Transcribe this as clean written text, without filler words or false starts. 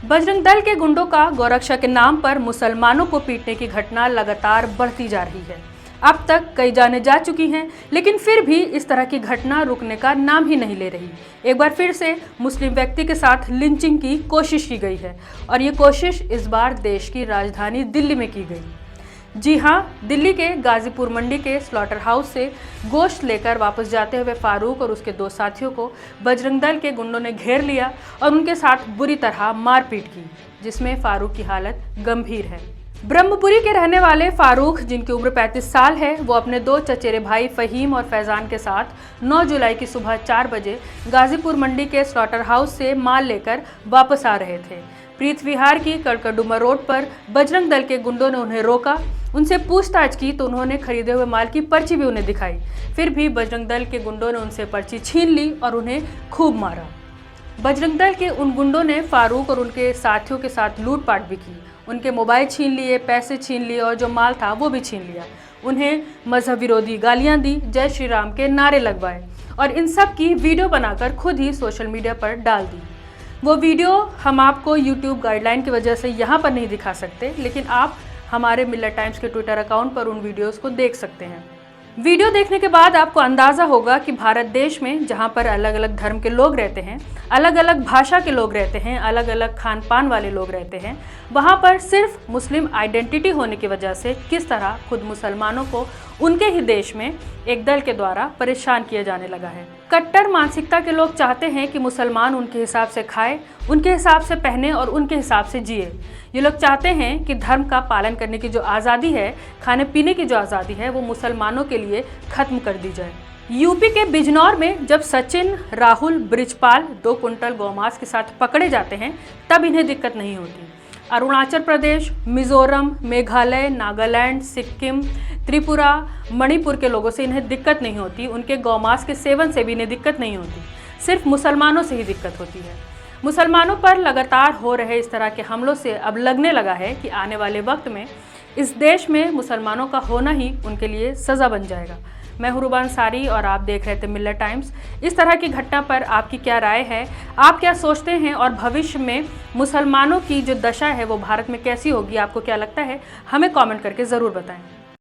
बजरंग दल के गुंडों का गौरक्षा के नाम पर मुसलमानों को पीटने की घटना लगातार बढ़ती जा रही है। अब तक कई जानें जा चुकी हैं, लेकिन फिर भी इस तरह की घटना रुकने का नाम ही नहीं ले रही। एक बार फिर से मुस्लिम व्यक्ति के साथ लिंचिंग की कोशिश की गई है और ये कोशिश इस बार देश की राजधानी दिल्ली में की गई। जी हाँ, दिल्ली के गाजीपुर मंडी के स्लॉटर हाउस से गोश्त लेकर वापस जाते हुए फारूक और उसके दो साथियों को बजरंग दल के गुंडों ने घेर लिया और उनके साथ बुरी तरह मारपीट की, जिसमें फारूक की हालत गंभीर है। ब्रह्मपुरी के रहने वाले फारूक, जिनकी उम्र 35 साल है, वो अपने दो चचेरे भाई फहीम और फैजान के साथ 9 जुलाई की सुबह 4 बजे गाजीपुर मंडी के स्लॉटर हाउस से माल लेकर वापस आ रहे थे। प्रीत विहार की कड़कड़डुमा रोड पर बजरंग दल के गुंडों ने उन्हें रोका, उनसे पूछताछ की तो उन्होंने खरीदे हुए माल की पर्ची भी उन्हें दिखाई। फिर भी बजरंग दल के गुंडों ने उनसे पर्ची छीन ली और उन्हें खूब मारा। बजरंग दल के उन गुंडों ने फारूक और उनके साथियों के साथ लूटपाट भी की। उनके मोबाइल छीन लिए, पैसे छीन लिए और जो माल था वो भी छीन लिया। उन्हें मजहब विरोधी गालियां दी, जय श्री राम के नारे लगवाए और इन सब की वीडियो बनाकर खुद ही सोशल मीडिया पर डाल दी। वो वीडियो हम आपको यूट्यूब गाइडलाइन की वजह से यहाँ पर नहीं दिखा सकते, लेकिन आप हमारे मिल्लत टाइम्स के ट्विटर अकाउंट पर उन वीडियोस को देख सकते हैं। वीडियो देखने के बाद आपको अंदाज़ा होगा कि भारत देश में जहाँ पर अलग अलग धर्म के लोग रहते हैं, अलग अलग भाषा के लोग रहते हैं, अलग अलग खान पान वाले लोग रहते हैं, वहाँ पर सिर्फ मुस्लिम आइडेंटिटी होने की वजह से किस तरह खुद मुसलमानों को उनके ही देश में एक दल के द्वारा परेशान किया जाने लगा है। कट्टर मानसिकता के लोग चाहते हैं कि मुसलमान उनके हिसाब से खाए, उनके हिसाब से पहने और उनके हिसाब से जिए। ये लोग चाहते हैं कि धर्म का पालन करने की जो आज़ादी है, खाने पीने की जो आज़ादी है, वो मुसलमानों के लिए खत्म कर दी जाए। यूपी के बिजनौर में जब सचिन, राहुल, ब्रिजपाल 2 कुंटल गौमांस के साथ पकड़े जाते हैं, तब इन्हें दिक्कत नहीं होती। अरुणाचल प्रदेश, मिजोरम, मेघालय, नागालैंड, सिक्किम, त्रिपुरा, मणिपुर के लोगों से इन्हें दिक्कत नहीं होती। उनके गौमांस के सेवन से भी इन्हें दिक्कत नहीं होती। सिर्फ मुसलमानों से ही दिक्कत होती है। मुसलमानों पर लगातार हो रहे इस तरह के हमलों से अब लगने लगा है कि आने वाले वक्त में इस देश में मुसलमानों का होना ही उनके लिए सज़ा बन जाएगा। मैं हूं रुबा अंसारी और आप देख रहे थे मिल्लत टाइम्स। इस तरह की घटना पर आपकी क्या राय है, आप क्या सोचते हैं और भविष्य में मुसलमानों की जो दशा है वो भारत में कैसी होगी, आपको क्या लगता है, हमें कमेंट करके ज़रूर बताएं।